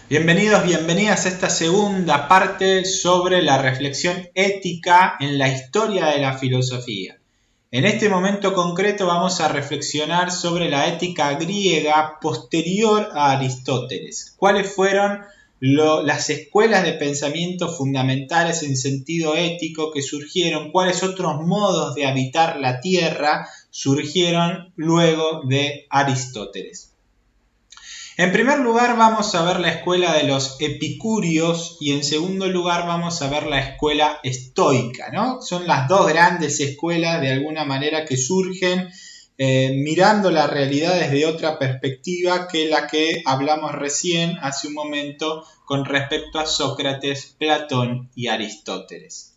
Bienvenidos, bienvenidas a esta segunda parte sobre la reflexión ética en la historia de la filosofía. En este momento concreto vamos a reflexionar sobre la ética griega posterior a Aristóteles. ¿Cuáles fueron las escuelas de pensamiento fundamentales en sentido ético que surgieron? ¿Cuáles otros modos de habitar la tierra surgieron luego de Aristóteles? En primer lugar vamos a ver la escuela de los epicúreos y en segundo lugar vamos a ver la escuela estoica, ¿no? Son las dos grandes escuelas de alguna manera que surgen mirando la realidad desde otra perspectiva que la que hablamos recién hace un momento con respecto a Sócrates, Platón y Aristóteles.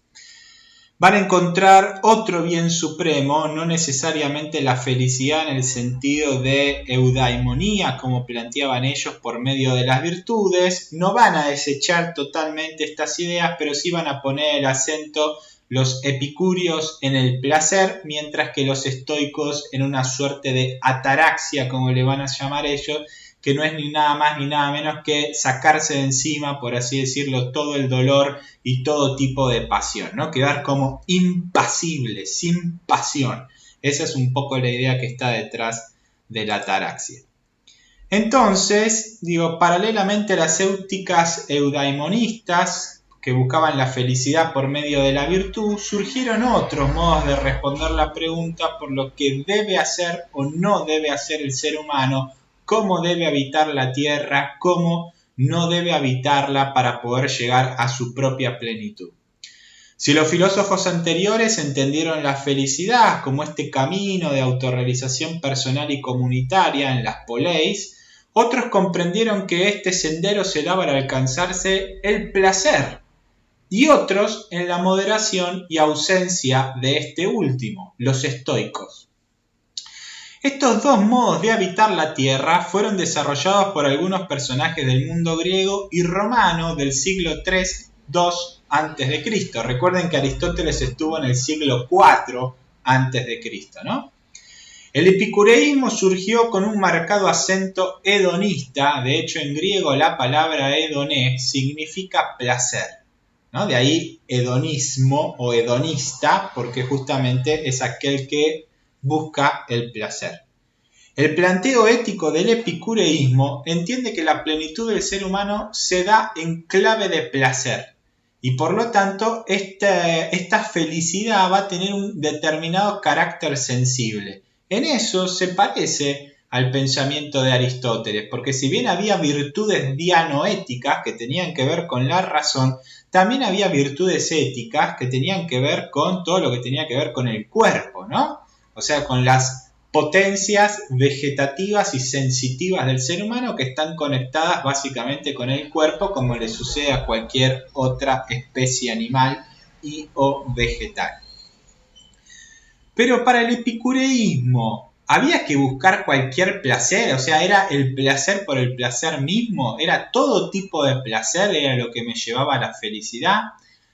Van a encontrar otro bien supremo, no necesariamente la felicidad en el sentido de eudaimonía, como planteaban ellos por medio de las virtudes. No van a desechar totalmente estas ideas, pero sí van a poner el acento los epicúreos en el placer, mientras que los estoicos en una suerte de ataraxia, como le van a llamar ellos, que no es ni nada más ni nada menos que sacarse de encima, por así decirlo, todo el dolor y todo tipo de pasión, ¿no? Quedar como impasible, sin pasión. Esa es un poco la idea que está detrás de la ataraxia. Entonces, paralelamente a las éuticas eudaimonistas, que buscaban la felicidad por medio de la virtud, surgieron otros modos de responder la pregunta por lo que debe hacer o no debe hacer el ser humano, cómo debe habitar la tierra, cómo no debe habitarla para poder llegar a su propia plenitud. Si los filósofos anteriores entendieron la felicidad como este camino de autorrealización personal y comunitaria en las poleis, otros comprendieron que este sendero se da para alcanzarse el placer, y otros en la moderación y ausencia de este último, los estoicos. Estos dos modos de habitar la tierra fueron desarrollados por algunos personajes del mundo griego y romano del siglo III-II a.C. Recuerden que Aristóteles estuvo en el siglo IV a.C., ¿no? El epicureísmo surgió con un marcado acento hedonista. De hecho, en griego la palabra hedoné significa placer, ¿no? De ahí hedonismo o hedonista, porque justamente es aquel que busca el placer. El planteo ético del epicureísmo entiende que la plenitud del ser humano se da en clave de placer y por lo tanto esta felicidad va a tener un determinado carácter sensible. En eso se parece al pensamiento de Aristóteles, porque si bien había virtudes dianoéticas que tenían que ver con la razón, también había virtudes éticas que tenían que ver con todo lo que tenía que ver con el cuerpo, ¿no? O sea, con las potencias vegetativas y sensitivas del ser humano que están conectadas básicamente con el cuerpo, como le sucede a cualquier otra especie animal y o vegetal. Pero para el epicureísmo, ¿había que buscar cualquier placer? O sea, ¿era el placer por el placer mismo? ¿Era todo tipo de placer? ¿Era lo que me llevaba a la felicidad?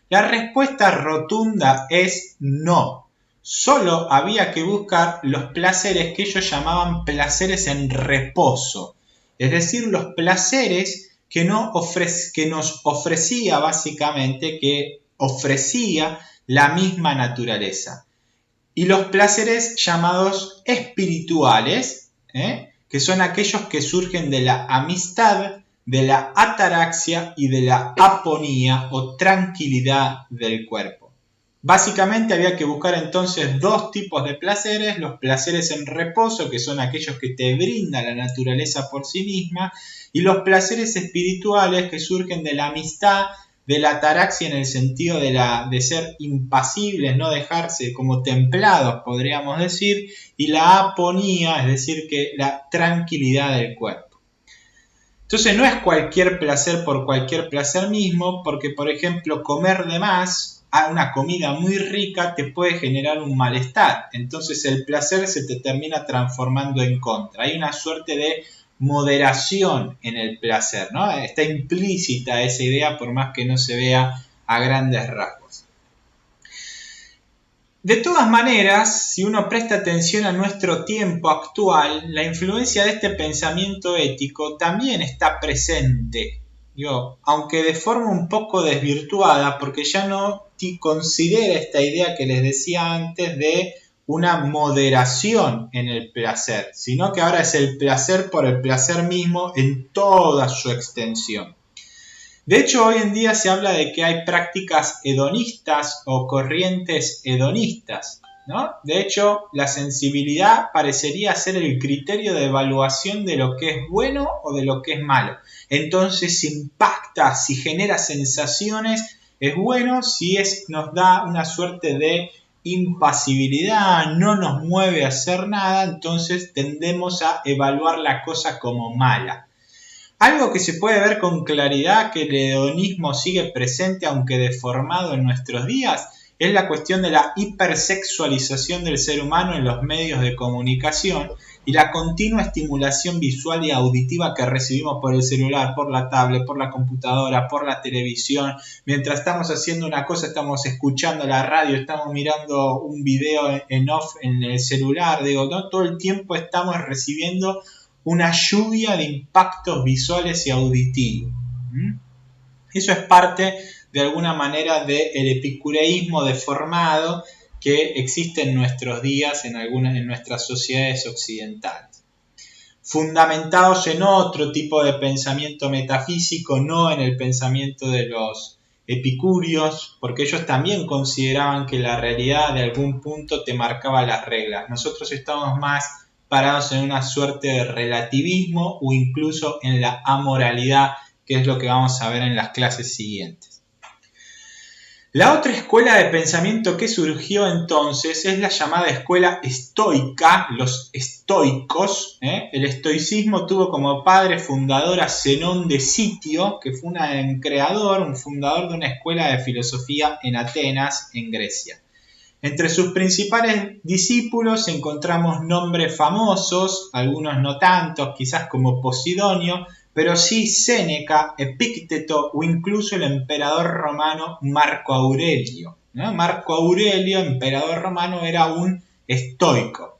La respuesta rotunda es no. Solo había que buscar los placeres que ellos llamaban placeres en reposo. Es decir, los placeres que nos ofrecía básicamente, que ofrecía la misma naturaleza. Y los placeres llamados espirituales, que son aquellos que surgen de la amistad, de la ataraxia y de la aponía o tranquilidad del cuerpo. Básicamente había que buscar entonces dos tipos de placeres: los placeres en reposo, que son aquellos que te brinda la naturaleza por sí misma, y los placeres espirituales que surgen de la amistad, de la ataraxia en el sentido de ser impasibles, no dejarse, como templados podríamos decir, y la aponía, es decir, que la tranquilidad del cuerpo. Entonces no es cualquier placer por cualquier placer mismo, porque por ejemplo comer de más a una comida muy rica te puede generar un malestar, entonces el placer se te termina transformando en contra. Hay una suerte de moderación en el placer, ¿no? Está implícita esa idea por más que no se vea a grandes rasgos. De todas maneras, si uno presta atención a nuestro tiempo actual, la influencia de este pensamiento ético también está presente Digo, aunque de forma un poco desvirtuada, porque ya no considera esta idea que les decía antes de una moderación en el placer, sino que ahora es el placer por el placer mismo en toda su extensión. De hecho, hoy en día se habla de que hay prácticas hedonistas o corrientes hedonistas, ¿no? De hecho, la sensibilidad parecería ser el criterio de evaluación de lo que es bueno o de lo que es malo. Entonces, si impacta, si genera sensaciones, es bueno, si nos da una suerte de impasibilidad, no nos mueve a hacer nada, entonces tendemos a evaluar la cosa como mala. Algo que se puede ver con claridad que el hedonismo sigue presente aunque deformado en nuestros días es la cuestión de la hipersexualización del ser humano en los medios de comunicación y la continua estimulación visual y auditiva que recibimos por el celular, por la tablet, por la computadora, por la televisión. Mientras estamos haciendo una cosa, estamos escuchando la radio, estamos mirando un video en off en el celular. Digo, ¿no? Todo el tiempo estamos recibiendo una lluvia de impactos visuales y auditivos. Eso es parte, de alguna manera, del epicureísmo deformado que existe en nuestros días en nuestras sociedades occidentales. Fundamentados en otro tipo de pensamiento metafísico, no en el pensamiento de los epicúreos, porque ellos también consideraban que la realidad de algún punto te marcaba las reglas. Nosotros estamos más parados en una suerte de relativismo o incluso en la amoralidad, que es lo que vamos a ver en las clases siguientes. La otra escuela de pensamiento que surgió entonces es la llamada escuela estoica, los estoicos. El estoicismo tuvo como padre fundador a Zenón de Sitio, que fue un fundador de una escuela de filosofía en Atenas, en Grecia. Entre sus principales discípulos encontramos nombres famosos, algunos no tantos, quizás como Posidonio, pero sí Séneca, Epícteto o incluso el emperador romano Marco Aurelio. ¿No? Marco Aurelio, emperador romano, era un estoico.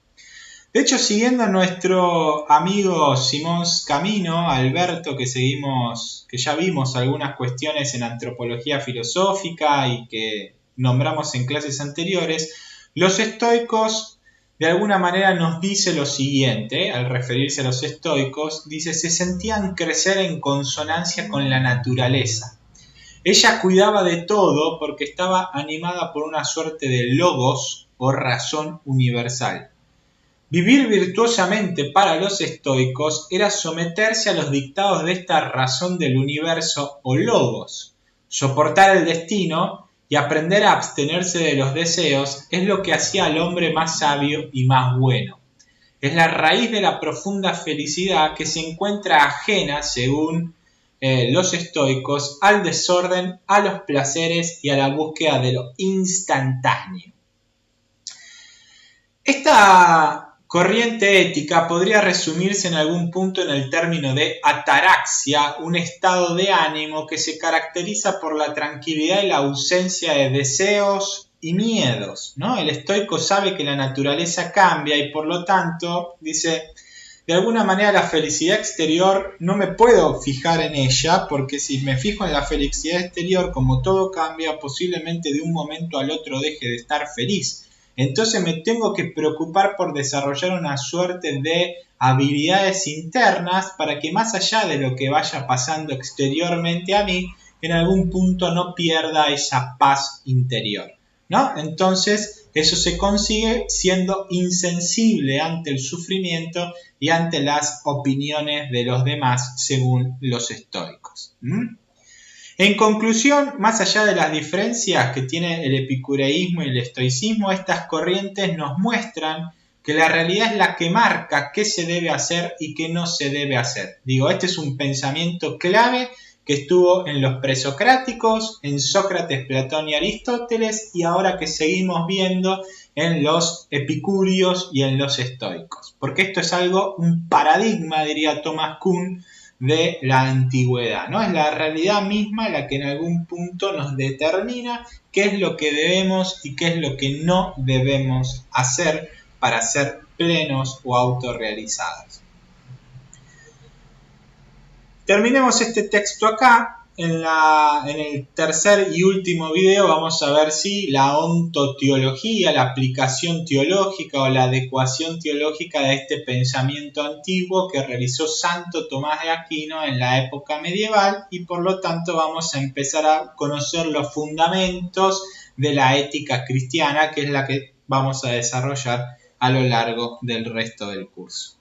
De hecho, siguiendo a nuestro amigo Simón Camino, Alberto, que ya vimos algunas cuestiones en antropología filosófica y que nombramos en clases anteriores, los estoicos de alguna manera nos dice lo siguiente, al referirse a los estoicos, dice, se sentían crecer en consonancia con la naturaleza. Ella cuidaba de todo porque estaba animada por una suerte de logos o razón universal. Vivir virtuosamente para los estoicos era someterse a los dictados de esta razón del universo o logos. Soportar el destino y aprender a abstenerse de los deseos es lo que hacía al hombre más sabio y más bueno. Es la raíz de la profunda felicidad que se encuentra ajena, según los estoicos, al desorden, a los placeres y a la búsqueda de lo instantáneo. Esta corriente ética podría resumirse en algún punto en el término de ataraxia, un estado de ánimo que se caracteriza por la tranquilidad y la ausencia de deseos y miedos, ¿no? El estoico sabe que la naturaleza cambia y por lo tanto, dice, de alguna manera la felicidad exterior no me puedo fijar en ella, porque si me fijo en la felicidad exterior, como todo cambia, posiblemente de un momento al otro deje de estar feliz. Entonces me tengo que preocupar por desarrollar una suerte de habilidades internas para que más allá de lo que vaya pasando exteriormente a mí, en algún punto no pierda esa paz interior, ¿no? Entonces eso se consigue siendo insensible ante el sufrimiento y ante las opiniones de los demás, según los estoicos. En conclusión, más allá de las diferencias que tiene el epicureísmo y el estoicismo, estas corrientes nos muestran que la realidad es la que marca qué se debe hacer y qué no se debe hacer. Este es un pensamiento clave que estuvo en los presocráticos, en Sócrates, Platón y Aristóteles, y ahora que seguimos viendo en los epicúreos y en los estoicos. Porque esto es un paradigma, diría Thomas Kuhn, de la antigüedad, ¿no? Es la realidad misma la que en algún punto nos determina qué es lo que debemos y qué es lo que no debemos hacer para ser plenos o autorrealizados. Terminemos este texto acá. En el tercer y último video vamos a ver si la ontoteología, la aplicación teológica o la adecuación teológica de este pensamiento antiguo que realizó Santo Tomás de Aquino en la época medieval, y por lo tanto vamos a empezar a conocer los fundamentos de la ética cristiana, que es la que vamos a desarrollar a lo largo del resto del curso.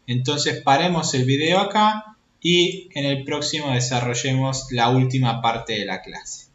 Entonces paremos el video acá y en el próximo desarrollemos la última parte de la clase.